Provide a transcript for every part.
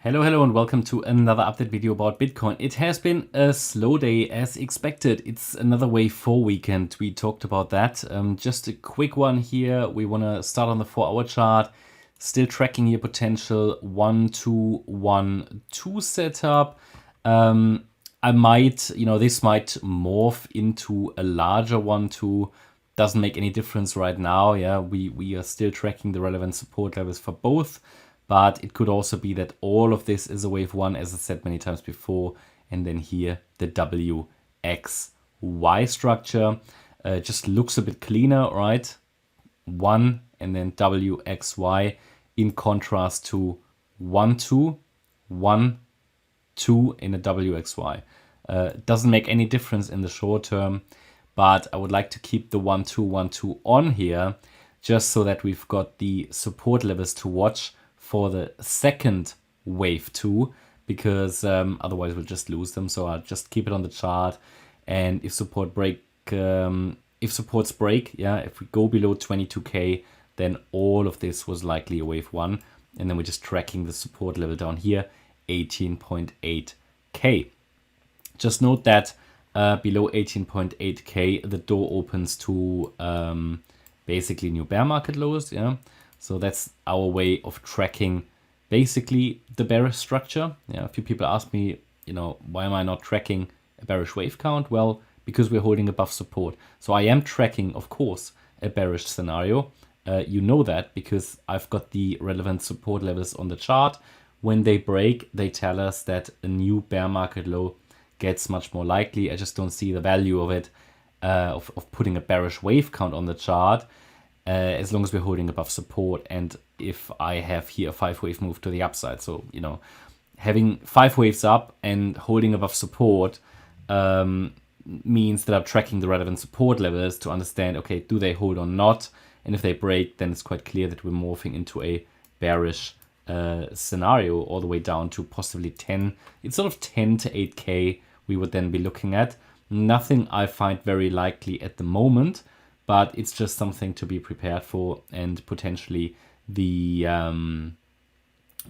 Hello and welcome to another update video about Bitcoin. It has been a slow day as expected. It's another wave 4 weekend. We talked about that. Just a quick one here. We want to start on the 4-hour chart. Still tracking here potential 1-2-1-2 setup. I might, this might morph into a larger 1-2. Doesn't make any difference right now. Yeah, we are still tracking the relevant support levels for both. But it could also be that all of this is a wave 1, as I said many times before. And then here, the WXY structure just looks a bit cleaner, right? 1 and then WXY in contrast to 1-2, 1-2 in a WXY. Doesn't make any difference in the short term, but I would like to keep the 1-2, 1-2 on here just so that we've got the support levels to watch for the second wave 2, because otherwise we'll just lose them. So I'll just keep it on the chart, and if supports break, if we go below 22k, then all of this was likely a wave 1, and then we're just tracking the support level down here, 18.8k. Just note that below 18.8k the door opens to basically new bear market lows. So that's our way of tracking basically the bearish structure. A few people ask me, why am I not tracking a bearish wave count? Well, because we're holding above support. So I am tracking, of course, a bearish scenario. You know that because I've got the relevant support levels on the chart. When they break, they tell us that a new bear market low gets much more likely. I just don't see the value of it, of putting a bearish wave count on the chart. As long as we're holding above support, and if I have here a 5-wave move to the upside. So, having 5 waves up and holding above support means that I'm tracking the relevant support levels to understand, okay, do they hold or not? And if they break, then it's quite clear that we're morphing into a bearish scenario all the way down to possibly 10. It's sort of 10 to 8k we would then be looking at. Nothing I find very likely at the moment, but it's just something to be prepared for, and potentially the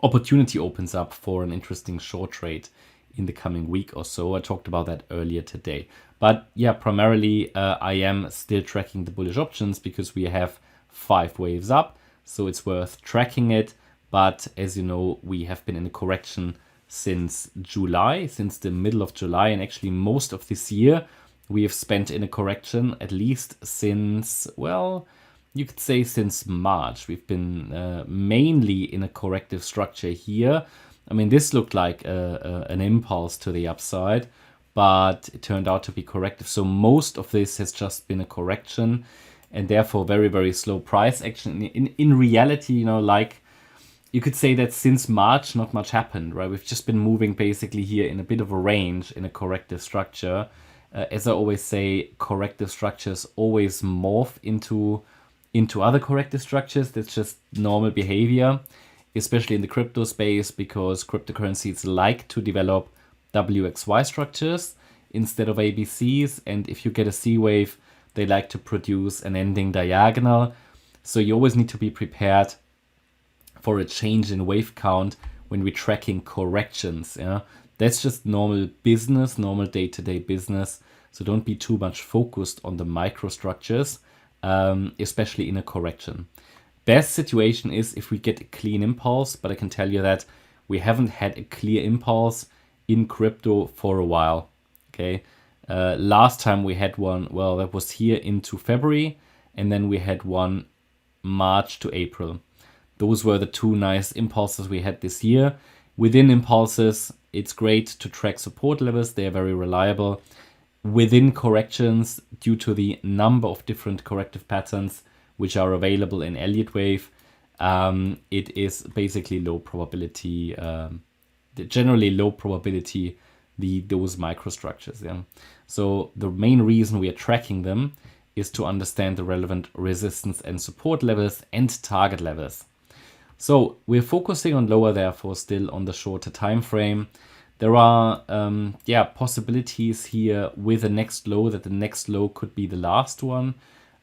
opportunity opens up for an interesting short trade in the coming week or so. I talked about that earlier today. But yeah, primarily I am still tracking the bullish options because we have 5 waves up, so it's worth tracking it. But as you know, we have been in a correction since July, since the middle of July, and actually most of this year we have spent in a correction, at least since, well, you could say since March. We've been mainly in a corrective structure here. I mean, this looked like an impulse to the upside, but it turned out to be corrective. So most of this has just been a correction, and therefore very, very slow price action. In reality, like you could say that since March, not much happened, right? We've just been moving basically here in a bit of a range in a corrective structure. As I always say, corrective structures always morph into other corrective structures. That's just normal behavior, especially in the crypto space, because cryptocurrencies like to develop WXY structures instead of ABCs. And if you get a C wave, they like to produce an ending diagonal. So you always need to be prepared for a change in wave count when we're tracking corrections. That's just normal business, normal day-to-day business. So don't be too much focused on the microstructures, especially in a correction. Best situation is if we get a clean impulse, but I can tell you that we haven't had a clear impulse in crypto for a while. Okay, last time we had one, well, that was here into February, and then we had one March to April. Those were the 2 nice impulses we had this year. Within impulses, it's great to track support levels. They are very reliable. Within corrections, due to the number of different corrective patterns which are available in Elliott Wave, it is basically low probability, generally low probability, those microstructures. So the main reason we are tracking them is to understand the relevant resistance and support levels and target levels. So we're focusing on lower, therefore still on the shorter time frame. There are possibilities here with the next low, that the next low could be the last one.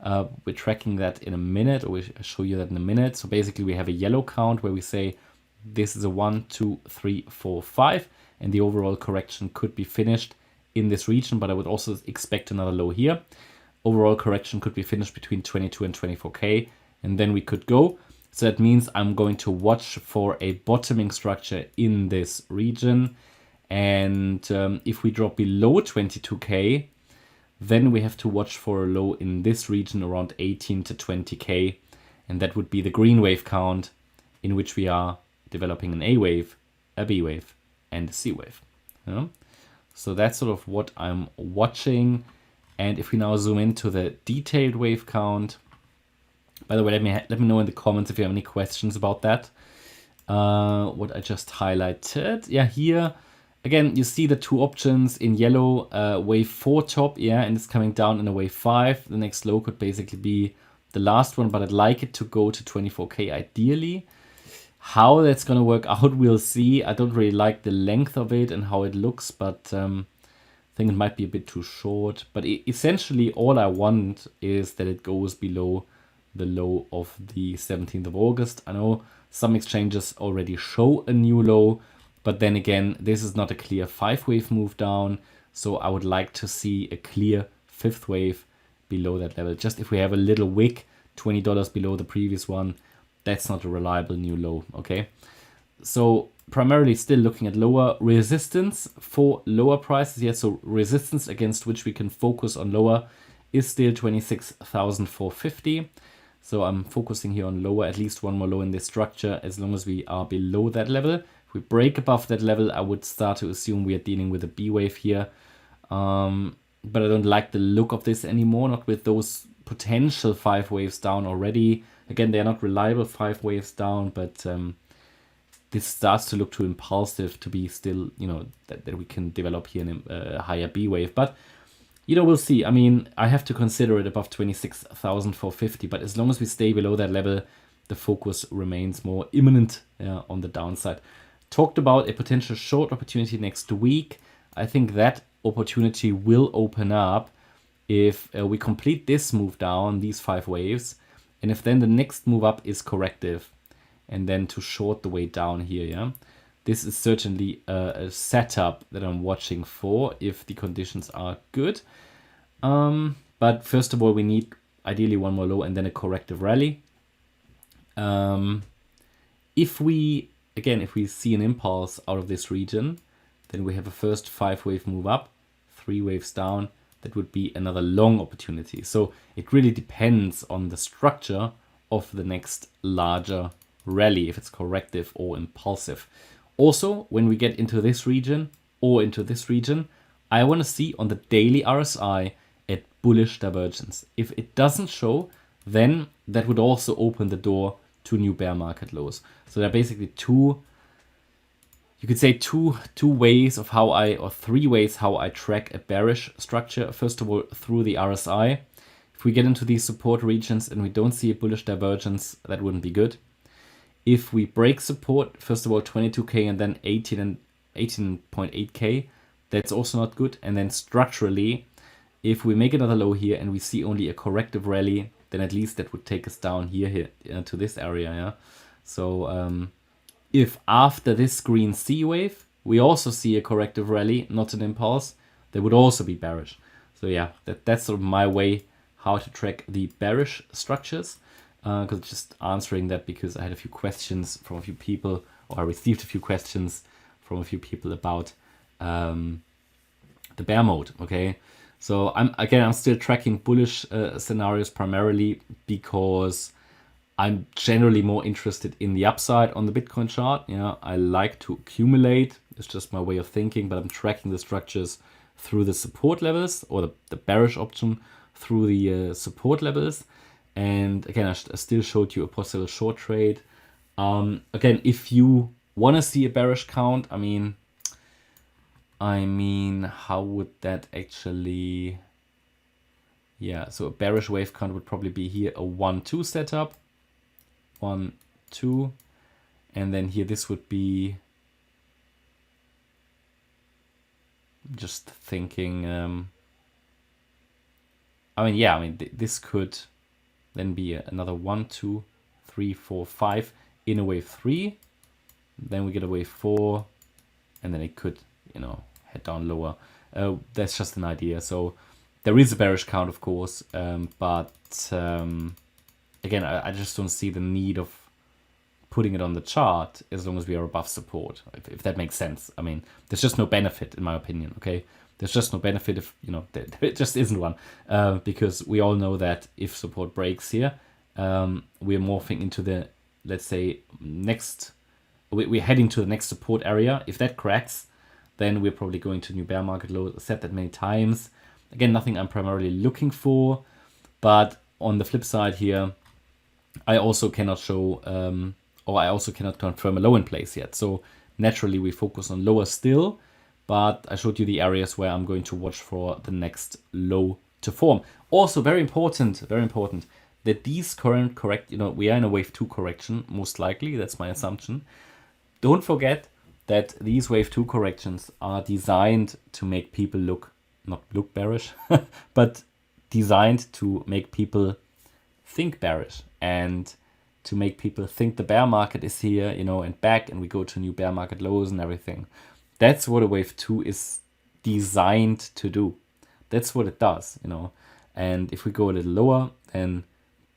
We're tracking that in a minute, or I'll show you that in a minute. So basically we have a yellow count where we say This is a 1, 2, 3, 4, 5, and the overall correction could be finished in this region, but I would also expect another low here. Overall correction could be finished between 22 and 24K, and then we could go. So that means I'm going to watch for a bottoming structure in this region. And if we drop below 22K, then we have to watch for a low in this region around 18 to 20K. And that would be the green wave count, in which we are developing an A wave, a B wave, and a C wave. Yeah? So that's sort of what I'm watching. And if we now zoom into the detailed wave count, by the way, let me know in the comments if you have any questions about that. What I just highlighted. Yeah, here, again, you see the two options in yellow, wave 4 top, yeah, and it's coming down in a wave 5. The next low could basically be the last one, but I'd like it to go to 24K ideally. How that's going to work out, we'll see. I don't really like the length of it and how it looks, but I think it might be a bit too short. But essentially, all I want is that it goes below the low of the 17th of August. I know some exchanges already show a new low, but then again, this is not a clear 5-wave move down. So I would like to see a clear 5th wave below that level. Just if we have a little wick, $20 below the previous one, that's not a reliable new low, okay? So primarily still looking at lower resistance for lower prices here. So resistance against which we can focus on lower is still 26,450. So I'm focusing here on lower, at least one more low in this structure, as long as we are below that level. If we break above that level, I would start to assume we are dealing with a B wave here. But I don't like the look of this anymore, not with those potential 5 waves down already. Again, they're not reliable 5 waves down, but this starts to look too impulsive to be still, you know, that we can develop here a higher B wave. But you know, we'll see. I mean, I have to consider it above 26,450, but as long as we stay below that level, the focus remains more imminent on the downside. Talked about a potential short opportunity next week. I think that opportunity will open up if we complete this move down, these 5 waves, and if then the next move up is corrective, and then to short the way down here, yeah. This is certainly a setup that I'm watching for if the conditions are good. But first of all, we need ideally one more low and then a corrective rally. If we see an impulse out of this region, then we have a first 5-wave move up, 3 waves down. That would be another long opportunity. So it really depends on the structure of the next larger rally, if it's corrective or impulsive. Also, when we get into this region or into this region, I want to see on the daily RSI a bullish divergence. If it doesn't show, then that would also open the door to new bear market lows. So there are basically two ways of how or 3 ways how I track a bearish structure. First of all, through the RSI. If we get into these support regions and we don't see a bullish divergence, that wouldn't be good. If we break support, first of all 22K and then 18.8K, that's also not good. And then structurally, if we make another low here and we see only a corrective rally, then at least that would take us down here to this area. Yeah. So if after this green C wave, we also see a corrective rally, not an impulse, they would also be bearish. So yeah, that's sort of my way how to track the bearish structures. Because just answering that because I had a few questions from a few people, or I received a few questions from a few people about the bear mode. Okay, so I'm still tracking bullish scenarios primarily because I'm generally more interested in the upside on the Bitcoin chart. I like to accumulate. It's just my way of thinking, but I'm tracking the structures through the support levels, or the bearish option through the support levels. And again, I still showed you a possible short trade. Again, if you want to see a bearish count, I mean, how would that actually? Yeah, so a bearish wave count would probably be here a 1-2 setup, 1, 2, and then here this would be. Just thinking. This could then be another 1, 2, 3, 4, 5 in a wave 3. then we get a wave 4, and then it could, you know, head down lower. That's just an idea. So there is a bearish count, of course, but again, I just don't see the need of putting it on the chart as long as we are above support, if that makes sense. I mean, there's just no benefit, in my opinion, okay? There's just no benefit if, you know, there just isn't one, because we all know that if support breaks here, we're morphing into the, let's say, we're heading to the next support area. If that cracks, then we're probably going to new bear market low. I said that many times. Again, nothing I'm primarily looking for, but on the flip side here, I also cannot show, or I also cannot confirm a low in place yet. So naturally we focus on lower still, but I showed you the areas where I'm going to watch for the next low to form. Also very important that these current you know, we are in a wave 2 correction, most likely, that's my assumption. Don't forget that these wave 2 corrections are designed to make people not look bearish, but designed to make people think bearish and to make people think the bear market is here, you know, and back, and we go to new bear market lows and everything. That's what a wave 2 is designed to do. That's what it does, you know. And if we go a little lower, then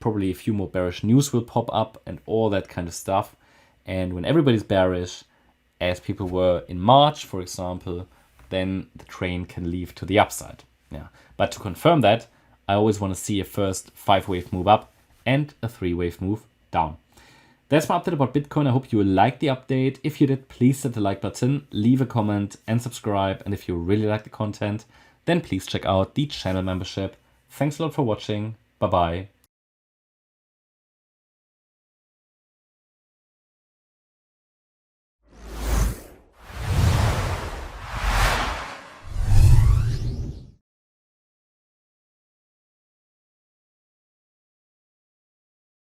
probably a few more bearish news will pop up and all that kind of stuff. And when everybody's bearish, as people were in March, for example, then the train can leave to the upside. Yeah. But to confirm that, I always want to see a first 5-wave move up and a 3-wave move down. That's my update about Bitcoin. I hope you liked the update. If you did, please hit the like button, leave a comment and subscribe. And if you really like the content, then please check out the channel membership. Thanks a lot for watching. Bye-bye.